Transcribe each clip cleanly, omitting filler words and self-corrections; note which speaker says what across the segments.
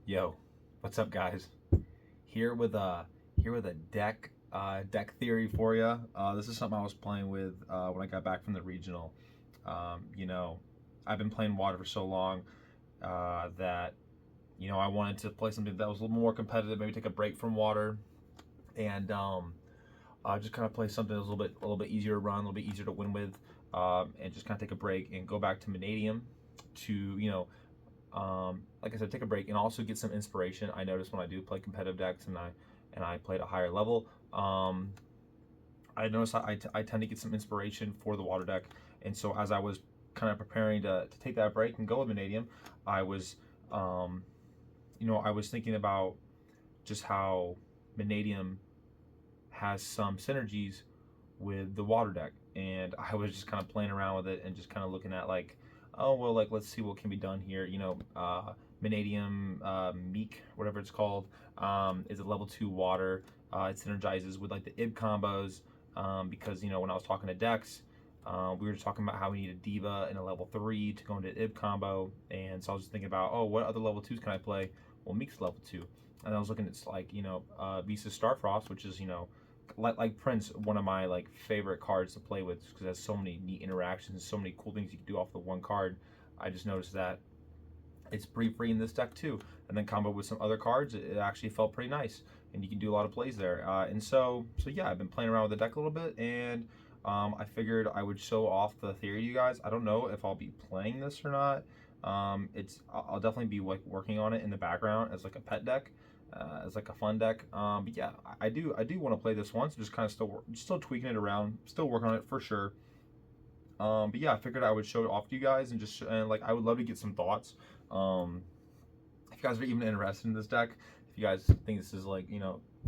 Speaker 1: Yo, what's up, guys? Here with a deck theory for you. This is something I was playing with when I got back from the regional. You know, I've been playing water for so long that I wanted to play something that was a little more competitive. Maybe take a break from water and just kind of play something that's a little bit easier to run, a little bit easier to win with, and just kind of take a break and go back to Vanadium to like I said, take a break and also get some inspiration. I notice when I do play competitive decks and I play at a higher level, I notice I tend to get some inspiration for the water deck. And so as I was kind of preparing to take that break and go with Vanadium, I was I was thinking about just how Vanadium has some synergies with the water deck, and I was just kind of playing around with it and just kind of looking at like, oh well, like let's see what can be done here. Vanadium Meek, whatever it's called, is a level 2 water. It synergizes with like the IB combos, because when I was talking to Dex, we were just talking about how we need a Diva and a level 3 to go into IB combo, and so I was just thinking about, oh, what other level 2s can I play? Well, Meek's level 2, and I was looking at like Visa Starfrost, which is like Prince, one of my like favorite cards to play with because it has so many neat interactions, so many cool things you can do off the one card. I just noticed that it's pretty free in this deck too, and then combo with some other cards, it actually felt pretty nice, and you can do a lot of plays there. And so yeah, I've been playing around with the deck a little bit, and I figured I would show off the theory to you guys. I don't know if I'll be playing this or not. I'll definitely be like working on it in the background as like a pet deck, as like a fun deck. But yeah, I do want to play this once. Just kind of still tweaking it around, still working on it for sure. But yeah, I figured I would show it off to you guys and and like I would love to get some thoughts. If you guys are even interested in this deck, if you guys think this is like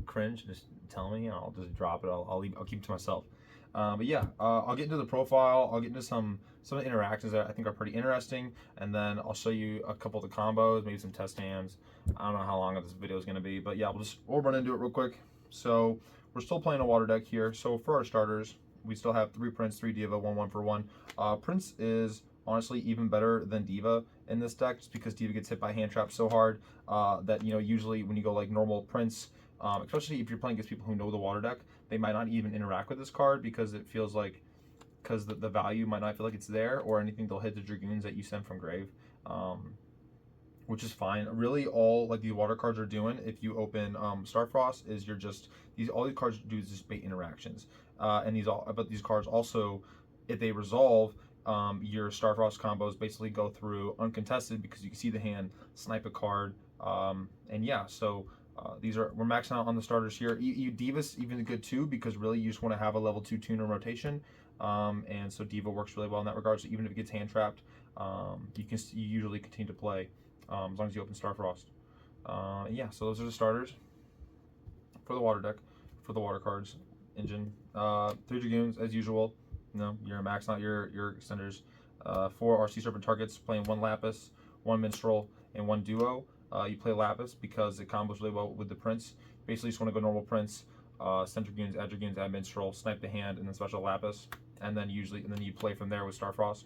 Speaker 1: cringe, just tell me and I'll just drop it. I'll keep it to myself. But yeah, I'll get into the profile. I'll get into some of the interactions that I think are pretty interesting, and then I'll show you a couple of the combos, maybe some test hands. I don't know how long this video is going to be, but yeah, we'll run into it real quick. So we're still playing a water deck here. So for our starters, we still have 3 Prince, 3 Diva, 1 for 1. Prince is honestly even better than Diva in this deck, just because Diva gets hit by hand traps so hard that usually when you go like normal Prince, especially if you're playing against people who know the water deck, they might not even interact with this card because it feels like the value might not feel like it's there, or anything, they'll hit the Dragoons that you send from grave, which is fine. Really, all like the water cards are doing if you open Starfrost is you're just all these cards do is just bait interactions, and these cards also, if they resolve, your Starfrost combos basically go through uncontested because you can see the hand, snipe a card, and yeah, so we're maxing out on the starters here. Diva's even good too because really you just want to have a level 2 tuner rotation, and so Diva works really well in that regard. So even if it gets hand trapped, you usually continue to play as long as you open Starfrost. Yeah, so those are the starters for the water deck, for the water cards engine. 3 Dragoons as usual. You're maxing out your extenders. 4 are Sea Serpent targets, playing 1 Lapis, 1 Minstrel, and 1 Duo. You play Lapis because it combos really well with the Prince. Basically, you just want to go normal Prince, send Dragoons, add Minstrel, snipe the hand, and then special Lapis, and then you play from there with Starfrost.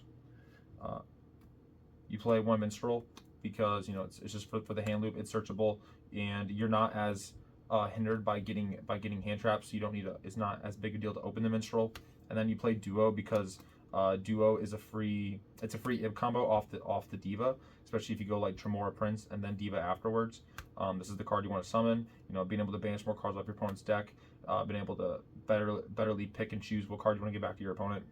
Speaker 1: You play 1 Minstrel because it's just for the hand loop. It's searchable, and you're not as hindered by getting hand traps. So you don't need it's not as big a deal to open the Minstrel. And then you play Duo because Duo is a free IB combo off the Diva, especially if you go like Tremora Prince and then Diva afterwards. This is the card you want to summon. Being able to banish more cards off your opponent's deck, being able to betterly pick and choose what card you want to get back to your opponent.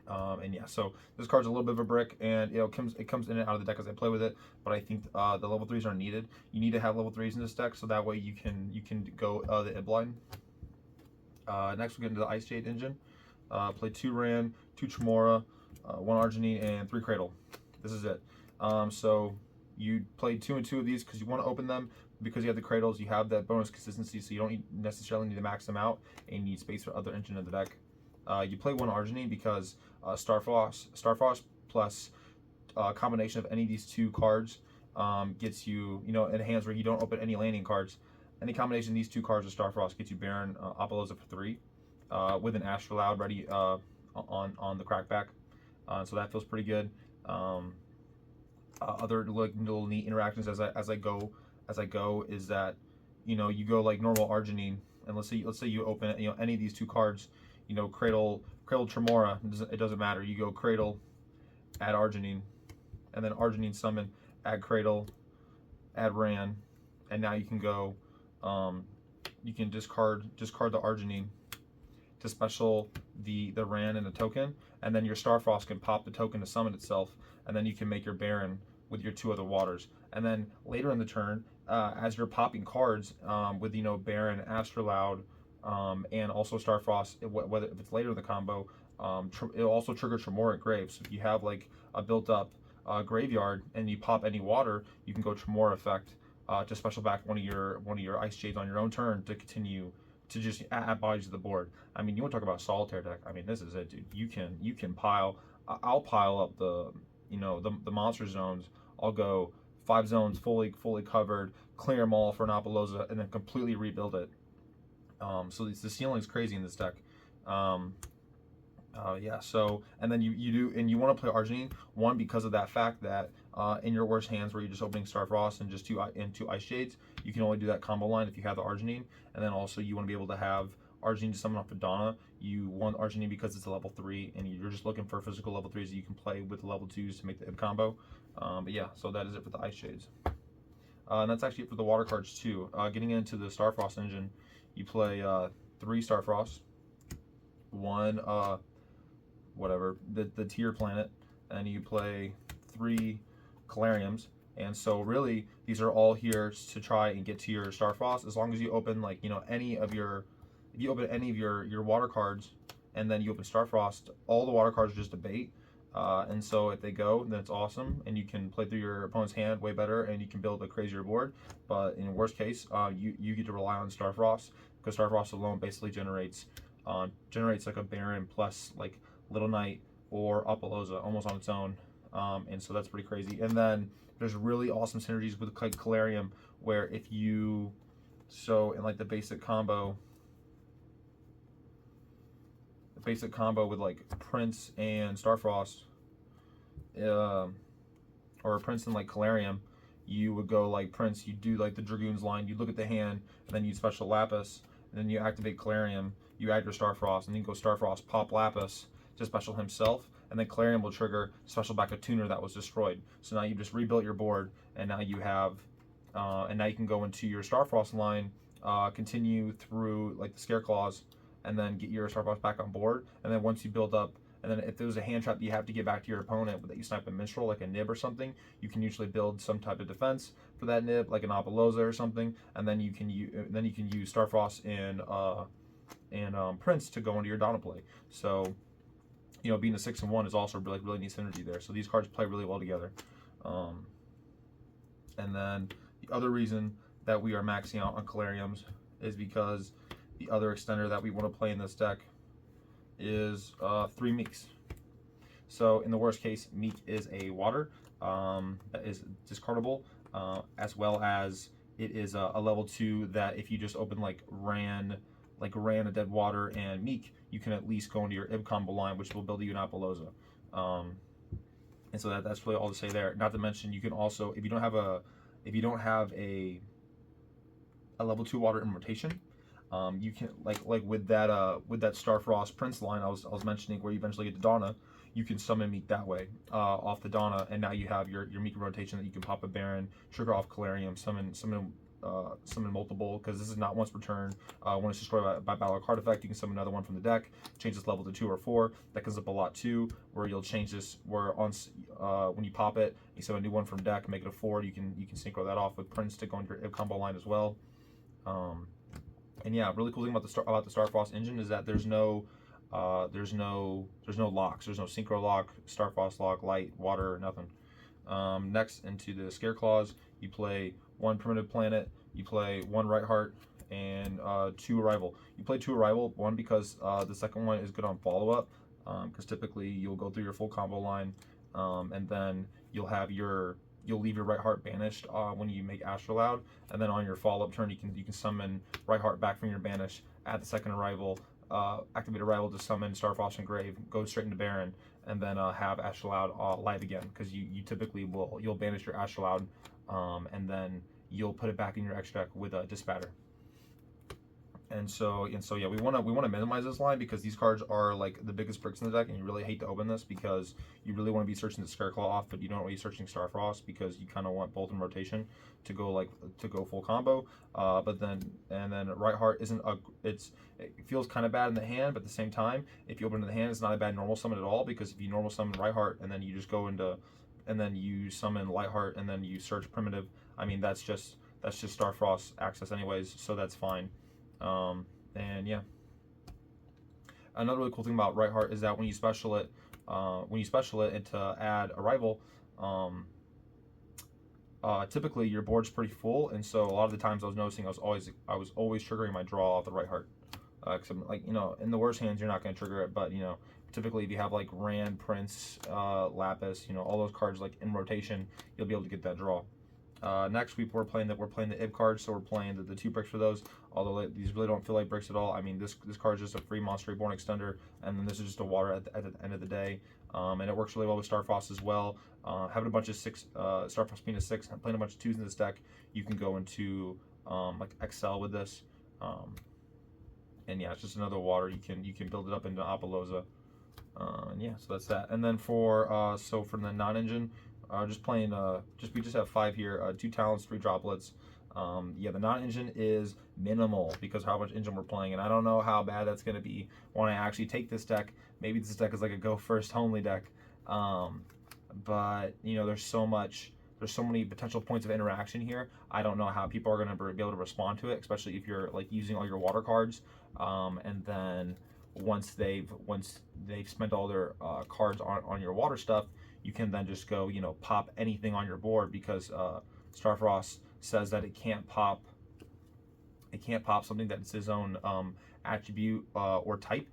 Speaker 1: And yeah, so this card's a little bit of a brick, and it comes in and out of the deck as I play with it. But I think the level 3s are needed. You need to have level 3s in this deck, so that way you can go the IB line. Next, we get into the Ice Jade engine. Play 2 Ran, 2 Tremora, 1 Arginine, and 3 Cradle. This is it. So you play 2 and 2 of these because you want to open them. Because you have the Cradles, you have that bonus consistency, so you don't necessarily need to max them out, and you need space for other engine in the deck. You play 1 Arginine because Starfrost plus combination of any of these 2 cards gets you, in hands where you don't open any landing cards. Any combination of these 2 cards of Starfrost gets you Baron Apollosa for 3 with an Astrolabe ready on the crackback. So that feels pretty good. other like little neat interactions as I go is that, you go like normal Arginine, and let's say you open any of these two cards, Cradle Tremora, it doesn't matter. You go Cradle, add Arginine, and then Arginine summon, add Cradle, add Ran, and now you can go, you can discard the Arginine to special the Ran and the token, and then your Starfrost can pop the token to summon itself, and then you can make your Baron with your two other waters. And then later in the turn, as you're popping cards with Baron, Astrolaud, and also Starfrost, whether if it's later in the combo, it'll also trigger Tremoric Grave. So if you have like a built-up graveyard and you pop any water, you can go Tremor effect to special back one of your Ice Shades on your own turn to continue to just add bodies to the board. I mean, you want to talk about solitaire deck? I mean, this is it, dude. You can pile. I'll pile up the monster zones. I'll go 5 zones fully covered, clear them all for an Apollousa, and then completely rebuild it. So the ceiling is crazy in this deck. Yeah. So and then you want to play Arginine, one, because of that fact that in your worst hands where you're just opening Starfrost and just two Ice Shades, you can only do that combo line if you have the Arginine. And then also you want to be able to have Arginine to summon off of Donna. You want Arginine because it's a level 3, and you're just looking for physical level 3s that you can play with the level 2s to make the IB combo. But yeah, so that is it for the Ice Shades. And that's actually it for the water cards too. Getting into the Starfrost engine, you play 3 Starfrost, 1 whatever, the tier planet, and you play 3 Calariums. And so really these are all here to try and get to your Starfrost. As long as you open like any of your, if you open any of your water cards and then you open Starfrost, all the water cards are just a bait. And so if they go, then it's awesome, and you can play through your opponent's hand way better, and you can build a crazier board. But in worst case, you get to rely on Starfrost, because Starfrost alone basically generates like a Baron plus like Little Knight or Apollousa almost on its own. And so that's pretty crazy. And then there's really awesome synergies with Calarium, where if you, so in like the basic combo with like Prince and Starfrost, or Prince and like Calarium, you would go like Prince, you do like the Dragoons line, you look at the hand, and then you special Lapis, and then you activate Calarium, you add your Starfrost, and then you go Starfrost, pop Lapis to special himself, and then Calarium will trigger special back a tuner that was destroyed. So now you just rebuilt your board, and now you have, and now you can go into your Starfrost line, continue through like the Scareclaws, and then get your Starfrost back on board. And then once you build up, and then if there was a hand trap that you have to get back to your opponent that you snipe a minstrel, like a nib or something, you can usually build some type of defense for that nib, like an Apollousa or something, and then you can use Starfrost and Prince to go into your Donna play. So being a 6-1 is also really neat synergy there. So these cards play really well together. And then the other reason that we are maxing out on Calariums is because the other extender that we want to play in this deck is 3 Meeks. So in the worst case, Meek is a water that is discardable, as well as it is a level 2 that if you just open like Ran, a dead water, and Meek, you can at least go into your IB combo line, which will build you an Apollousa. And so that's really all to say there. Not to mention, you can also, if you don't have a level 2 water in rotation, you can like with that Starfrost Prince line I was mentioning, where you eventually get to Donna, you can summon Meek that way off the Donna, and now you have your Meek rotation that you can pop a Baron, trigger off Calarium, summon multiple, because this is not once per turn. When it's destroyed by battle or card effect, you can summon another one from the deck, change this level to 2 or 4. That comes up a lot too, where you'll change this where on when you pop it, you summon a new one from deck, make it a 4. You can synchro that off with Prince to go into your IB combo line as well. And yeah, really cool thing about the Starfrost engine is that there's no locks. There's no synchro lock, Starfrost lock, light, water, nothing. Next, into the Scareclaws, you play 1 primitive planet, you play 1 right heart, and 2 arrival. You play 2 arrival, 1 because the second one is good on follow up, because typically you'll go through your full combo line, and then you'll leave your right heart banished when you make Astrolaud, and then on your follow-up turn you can summon right heart back from your banish, add the second arrival, activate arrival to summon Starfrost and Grave, go straight into Baron, and then have Astrolabe live again, because you typically you'll banish your Astrolabe, and then you'll put it back in your extra deck with a Dispatter. And so yeah, we wanna minimize this line because these cards are like the biggest bricks in the deck, and you really hate to open this because you really want to be searching the Scareclaw off, but you don't want to be searching Starfrost because you kind of want both in rotation to go full combo. But then Right Heart isn't it feels kind of bad in the hand, but at the same time, if you open it in the hand, it's not a bad normal summon at all, because if you normal summon Right Heart and then you just go into and then you summon Light Heart and then you search Primitive, I mean that's just Starfrost access anyways, so that's fine. And yeah, another really cool thing about Right Heart is that when you special it and to add a rival, typically your board's pretty full, and so a lot of the times I was noticing I was always triggering my draw off the Right Heart. Cause I'm like, in the worst hands you're not going to trigger it, but typically if you have like Rand, Prince, Lapis, all those cards like in rotation, you'll be able to get that draw. Next week we're playing the Ib cards, so we're playing the 2 bricks for those. Although these really don't feel like bricks at all. I mean, this card is just a free Monster Reborn extender, and then this is just a water at the end of the day. And it works really well with Starfrost as well. Having a bunch of Starfrost being a 6, playing a bunch of 2s in this deck, you can go into like Excel with this. And yeah, it's just another water. You can build it up into Apollousa. And yeah, so that's that. And then for the non-engine, just playing we just have 5 here, 2 talents, 3 droplets. Yeah, the non-engine is minimal because of how much engine we're playing, and I don't know how bad that's going to be when I actually take this deck. Maybe this deck is like a go first only deck, but there's so many potential points of interaction here. I don't know how people are going to be able to respond to it, especially if you're like using all your water cards, and then once they've spent all their cards on your water stuff, you can then just go pop anything on your board, because Starfrost says that it can't pop something that's its own attribute or type,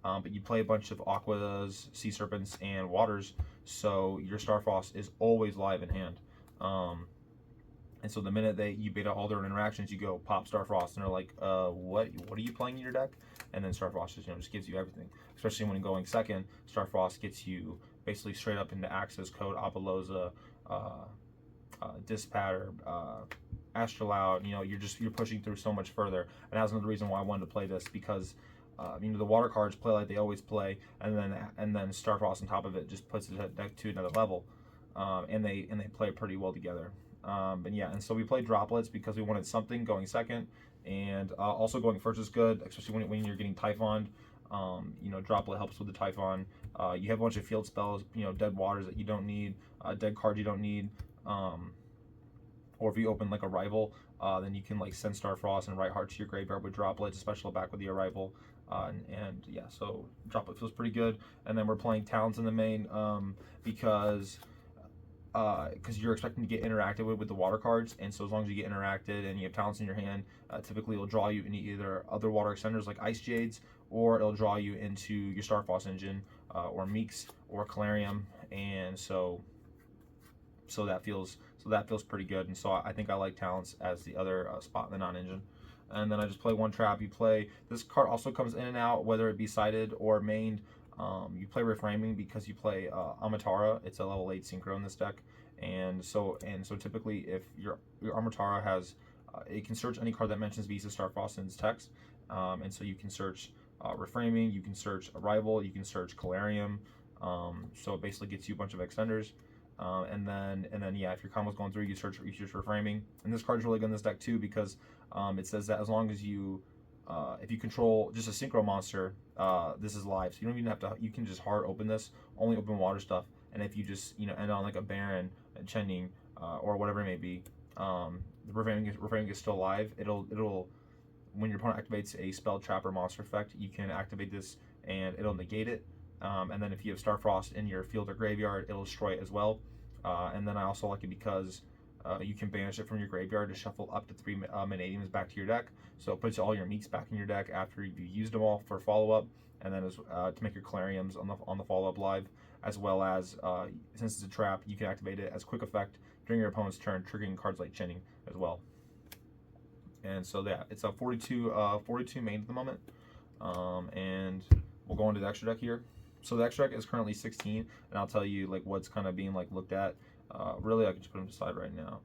Speaker 1: but you play a bunch of Aquas, Sea Serpents, and Waters, so your Starfrost is always live in hand. And so the minute you beta all their interactions, you go pop Starfrost, and they're like, what are you playing in your deck? And then Starfrost just gives you everything. Especially when going second, Starfrost gets you basically straight up into Access Code, Apollousa, Dispatter, Astrolabe. You're pushing through so much further, and that's another reason why I wanted to play this, because the water cards play like they always play, and then Starfrost on top of it just puts the deck to another level, and they play pretty well together. But yeah, and so we played droplets because we wanted something going second, and also going first is good, especially when you're getting Typhon. Droplet helps with the Typhon. You have a bunch of field spells, dead waters that you don't need, dead cards you don't need, or if you open like a rival, then you can like send Starfrost and Right Heart to your graveyard with droplets, especially back with the arrival. And yeah, so droplet feels pretty good. And then we're playing talents in the main, because you're expecting to get interacted with the water cards, and so as long as you get interacted and you have talents in your hand, typically it'll draw you into either other water extenders like Ice Jades, or it'll draw you into your Starfrost engine, or Meeks, or Calarium, and so that feels pretty good. And so I think I like talents as the other spot in the non-engine. And then I just play 1 trap. You play this card, also comes in and out whether it be sided or mained. You play Reframing because you play Amatara. It's a level 8 synchro in this deck, and so typically if your Amatara has it can search any card that mentions Visa Starfrost in its text, and so you can search Reframing, you can search Arrival, you can search Calarium, so it basically gets you a bunch of extenders. And then yeah, if your combo's going through, you search Reframing. And this card's really good in this deck too, because it says that as long as you if you control just a synchro monster, this is live, so you don't even have to. You can just hard open this, only open water stuff, and if you just end on like a Baron, a Chending, or whatever it may be, the Reframing is still live. It'll when your opponent activates a spell, trap, or monster effect, you can activate this and it'll negate it. And then if you have Starfrost in your field or graveyard, it'll destroy it as well. And then I also like it because you can banish it from your graveyard to shuffle up to 3 Manadiums back to your deck. So it puts all your Meeks back in your deck after you've used them all for follow-up, and then to make your Calariums on the follow-up live, as well as since it's a trap, you can activate it as quick effect during your opponent's turn, triggering cards like Chinning as well. And so yeah, it's a 42 main at the moment, and we'll go into the extra deck here. So the extra deck is currently 16, and I'll tell you like what's kind of being like looked at. Really, I can just put them aside right now.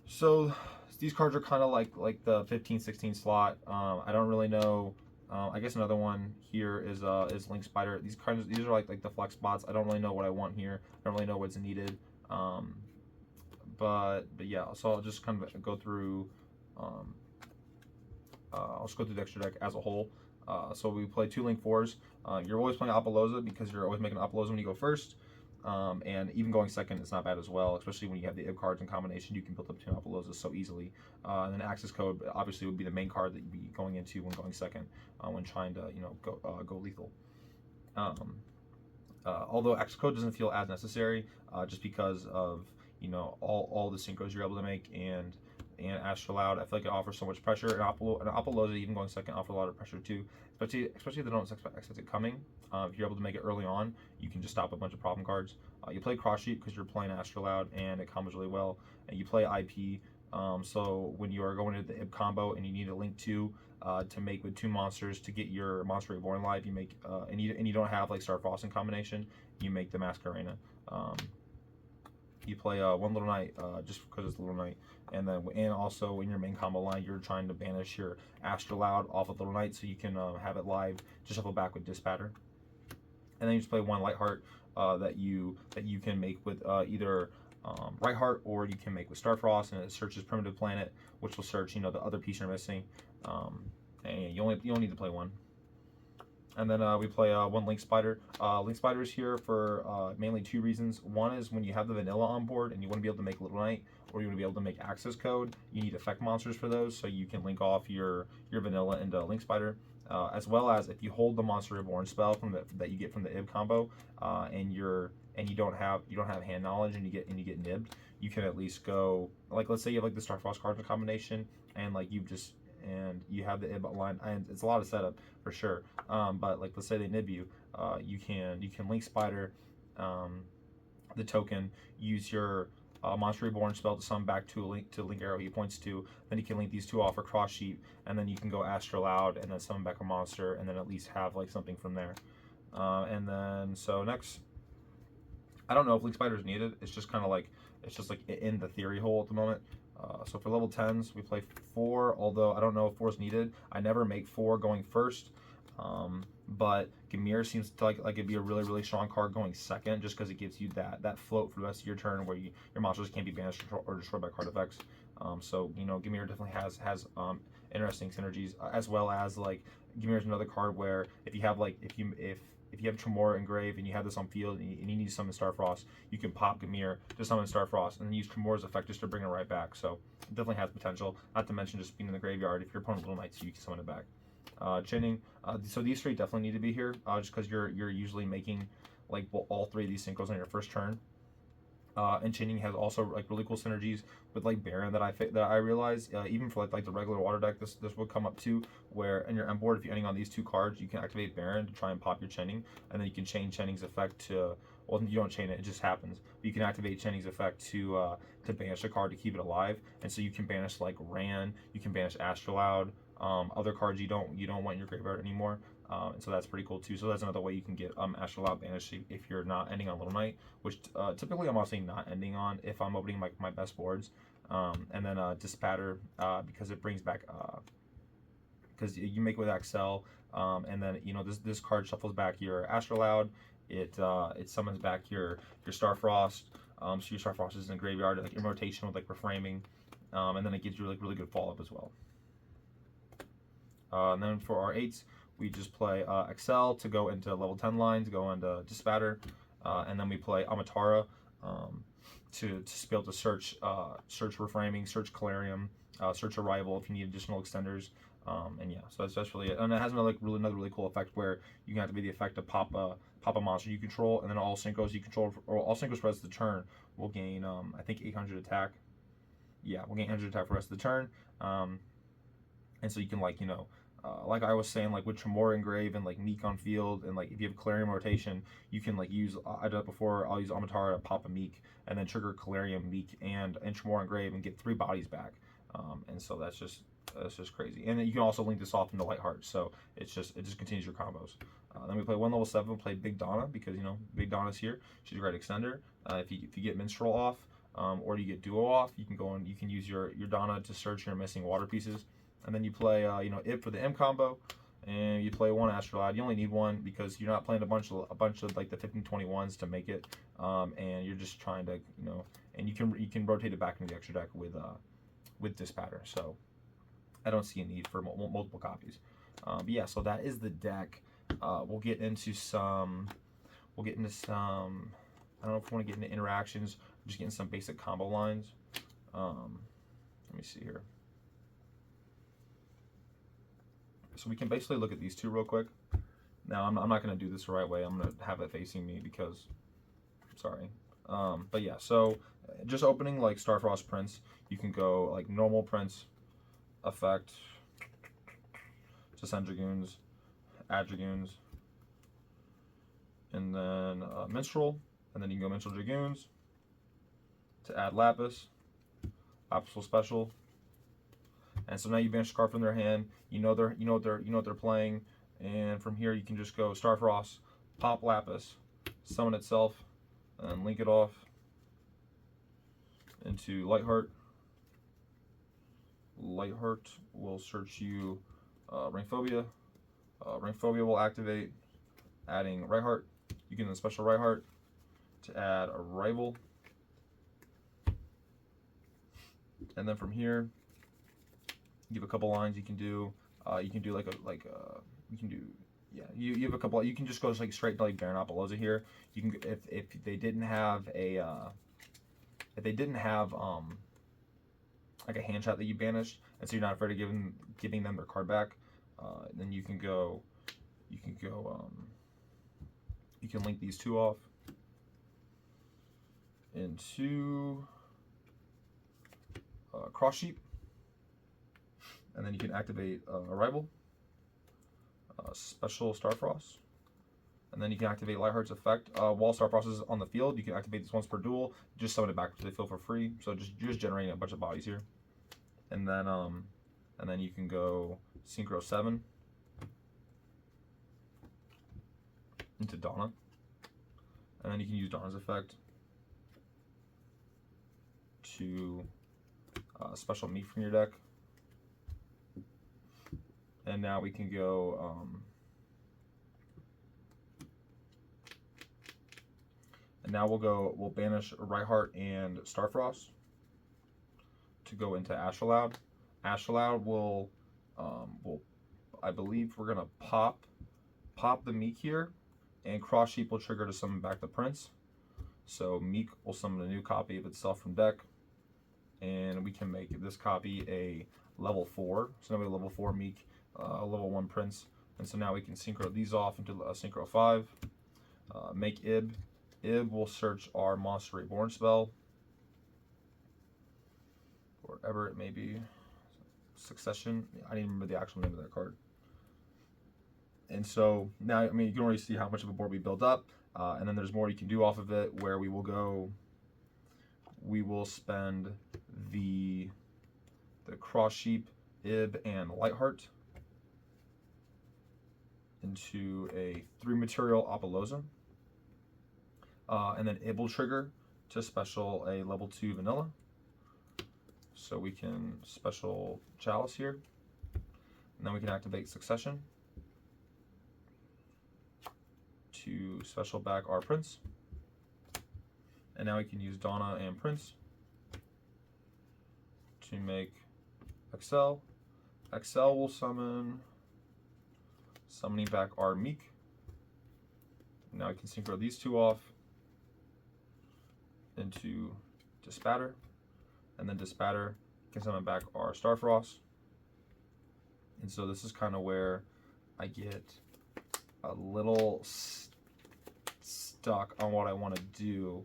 Speaker 1: So these cards are kind of like the 15, 16 slot. I don't really know. I guess another one here is Link Spider. These are like the flex spots. I don't really know what I want here. I don't really know what's needed. But yeah. So I'll just kind of go through. I'll just go through the extra deck as a whole. So we play 2 Link 4s. You're always playing Apollousa because you're always making Apollousa when you go first. And even going second is not bad as well, especially when you have the IB cards in combination. You can build up 2 Apollousas so easily. And then Access Code obviously would be the main card that you'd be going into when going second, when trying to go lethal. Although Access Code doesn't feel as necessary, just because of all the synchros you're able to make and Astral Loud. I feel like it offers so much pressure. And Apollousa, even going second, offers a lot of pressure too, especially if they don't expect it coming. If you're able to make it early on, you can just stop a bunch of problem cards. You play Cross Sheet because you're playing Astral Loud and it combos really well. And you play IP, so when you are going into the IB combo and you need a Link 2 to make with 2 monsters to get your Monster Reborn live, you make and you don't have like Starfrost in combination, you make the Masquerena. You play 1 Little Knight just because it's Little Knight, and also in your main combo line, you're trying to banish your Astral Loud off of Little Knight so you can have it live to shuffle back with Dispatter. And then you just play 1 Lightheart that you can make with either Right Heart, or you can make with Starfrost, and it searches Primitive Planet, which will search the other piece you're missing. And you only need to play 1. And then we play 1 Link Spider. Link Spider is here for mainly 2 reasons. One is when you have the vanilla on board and you want to be able to make Little Knight, or you want to be able to make Access Code, you need effect monsters for those, so you can link off your vanilla into Link Spider. As well as if you hold the Monster Reborn spell that you get from the IB combo, and you don't have hand knowledge and you get nibbed, you can at least go, like, let's say you have like the Starfrost cards in combination, and like you have the IB line, and it's a lot of setup for sure. But like let's say they nib you, you can Link Spider the token, use your Monster Reborn spell to summon back to Link Arrow he points to. Then you can link these 2 off for Cross Sheet, and then you can go Astral Loud and then summon back a monster, and then at least have like something from there. And then so next, I don't know if Link Spider is needed. It's just kind of like in the theory hole at the moment. So for level 10s, we play 4, although I don't know if 4 is needed. I never make 4 going first, but Gamir seems to like it'd be a really, really strong card going second, just because it gives you that float for the rest of your turn where your monsters can't be banished or destroyed by card effects. So Gamir definitely has interesting synergies, as well as like Gamir is another card where if you have Tremor Engrave and you have this on field and you need to summon Starfrost, you can pop Gamir to summon Starfrost and then use Tremor's effect just to bring it right back. So it definitely has potential. Not to mention just being in the graveyard. If your opponent Little Knights, you can summon it back. Chinning. So these 3 definitely need to be here, just because you're usually making like all 3 of these synchros on your first turn. And Chinning has also like really cool synergies with like Baron that I realize, even for like the regular water deck, this would come up too, where in your M board, if you're ending on these 2 cards, you can activate Baron to try and pop your Chinning, and then you can chain Chinning's effect to, well, you don't chain it, it just happens. But you can activate Chinning's effect to banish a card to keep it alive, and so you can banish like Ran, you can banish Astral Loud, other cards you don't want in your graveyard anymore. And so that's pretty cool too. So that's another way you can get Astral Loud banished if you're not ending on Little Knight, which typically I'm honestly not ending on if I'm opening my best boards. And then Dispatter, because it brings back, because you make it with Axel, and then this card shuffles back your Astral Loud. It summons back your Starfrost. So your Starfrost is in the graveyard, like in rotation with like reframing, and then it gives you like really good follow up as well. And then for our 8s, we just play Excel to go into level 10 lines, go into Dispatter, and then we play Amatara to be able to search reframing, search Calarium, search Arrival if you need additional extenders, and yeah, so that's really it. And it has another really cool effect where you can activate the effect to pop a monster you control, and then all synchros you control, or all synchros for the rest of the turn will gain I think 800 attack. Yeah, we'll gain 800 attack for the rest of the turn, and so you can like I was saying, like with Tremor Engrave and like Meek on field, and like if you have Calarium rotation, you can like use, I did it before, I'll use Amatara to pop a Meek, and then trigger Calarium, Meek, and Tremor Engrave and get 3 bodies back. And so that's just crazy. And then you can also link this off into Lightheart, so it just continues your combos. Then we play one level 7, play Big Donna, because Big Donna's here. She's a great extender. If you get Minstrel off, or you get Duo off, you can go and you can use your Donna to search your missing water pieces. And then you play Ib for the M combo, and you play one Astrolad. You only need one because you're not playing a bunch of like the 15-21s to make it, and you're just trying to and you can rotate it back into the extra deck with Dispatter. So I don't see a need for multiple copies. But yeah, so that is the deck. We'll get into some. I don't know if we want to get into interactions. We're just getting some basic combo lines. Let me see here. So we can basically look at these two real quick. Now I'm not going to do this the right way. I'm going to have it facing me because, sorry. But yeah, so just opening like Starfrost Prince, you can go like normal Prince, effect, to send Dragoons, add Dragoons, and then Minstrel, and then you can go Minstrel Dragoons to add Lapis, Lapis Special, and so now you banish a card from their hand. You know what they're playing, and from here you can just go Starfrost, pop Lapis, summon itself, and link it off into Lightheart. Lightheart will search you Ringphobia. Ringphobia will activate, adding Rightheart. You can then special Rightheart to add a Rival. And then from here, you have a couple lines you can do. You can do you have a couple. You can just go like straight to like Baron Apollosa here. You can if they didn't have like a hand shot that you banished, and so you're not afraid of giving them their card back. Then you can link these two off into Cross Sheep, and then you can activate Arrival, special Starfrost, and then you can activate Lightheart's effect. While Starfrost is on the field, you can activate this once per duel. Just summon it back to the field for free. So just generating a bunch of bodies here, and then you can go Synchro 7 into Donna, and then you can use Donna's effect to special meat from your deck. And now we can go and now we'll banish Rightheart and Starfrost to go into Astrolad. Astrolad will I believe we're gonna pop the Meek here, and Cross Sheep will trigger to summon back the Prince. So Meek will summon a new copy of itself from deck, and we can make this copy a level 4. So now we have level 4 Meek, a level 1 Prince, and so now we can synchro these off into a Synchro 5. Make Ib. Ib will search our Monster Reborn spell, wherever it may be. Succession. I didn't remember the actual name of that card. And so now, I mean, you can already see how much of a board we built up, and then there's more you can do off of it, where we will spend the Cross Sheep, Ib, and Lightheart into a 3 material Apollosa, and then Ib will trigger to special a level 2 Vanilla. So we can special Chalice here, and then we can activate Succession to special back our Prince. And now we can use Donna and Prince to make Excel. Excel will summoning back our Meek. Now we can synchro these two off into Dispatter, and then Dispatter can summon back our Starfrost. And so this is kind of where I get a little stuck on what I want to do.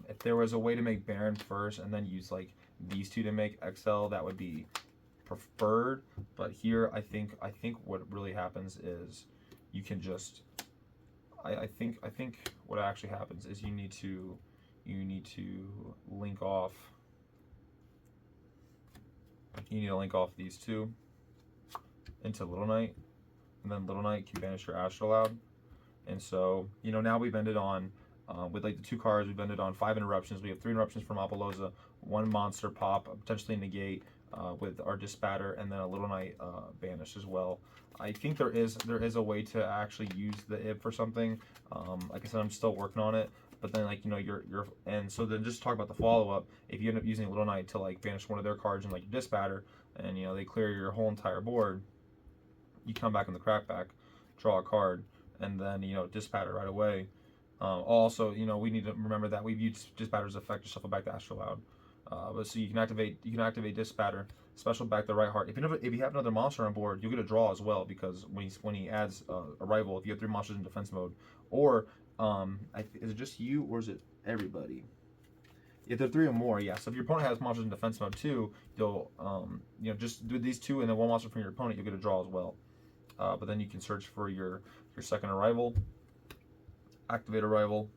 Speaker 1: If there was a way to make Baron first and then use like these two to make XL, that would be preferred. But here, I think what really happens is you can just. I think what actually happens is you need to link off you need to link off these two into Little Knight, and then Little Knight can banish your Astral Loud. And so, now we've ended on, with like the 2 cards, we've ended on 5 interruptions. We have 3 interruptions from Apollousa, 1 monster pop, potentially negate with our Dispatter, and then a Little Knight banish as well. I think there is a way to actually use the IB for something. Like I said, I'm still working on it. But then, like, and so then just talk about the follow-up. If you end up using a Little Knight to like banish one of their cards and like Dispatter, and they clear your whole entire board, you come back in the crackback, draw a card, and then Dispatter right away. Also, we need to remember that we've used Dispatter's effect to shuffle back the Astral Loud. But so you can activate Dispatter, special back the right heart. If you have another monster on board, you'll get a draw as well, because when he adds a rival, if you have 3 monsters in defense mode, or is it just you or is it everybody? If there are 3 or more, yeah. So if your opponent has monsters in defense mode too, you'll just do these 2 and then 1 monster from your opponent, you'll get a draw as well. But then you can search for your second arrival, activate arrival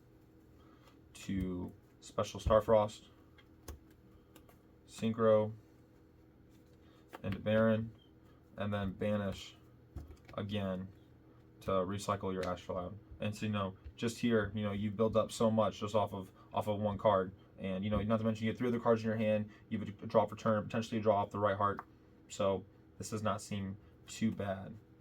Speaker 1: to special Starfrost, Synchro, and Baron, and then banish again to recycle your Astral Loud. And so just here, you build up so much just off of 1 card, and not to mention you have 3 other cards in your hand. You have a draw for turn, potentially a draw off the right heart. So this does not seem too bad.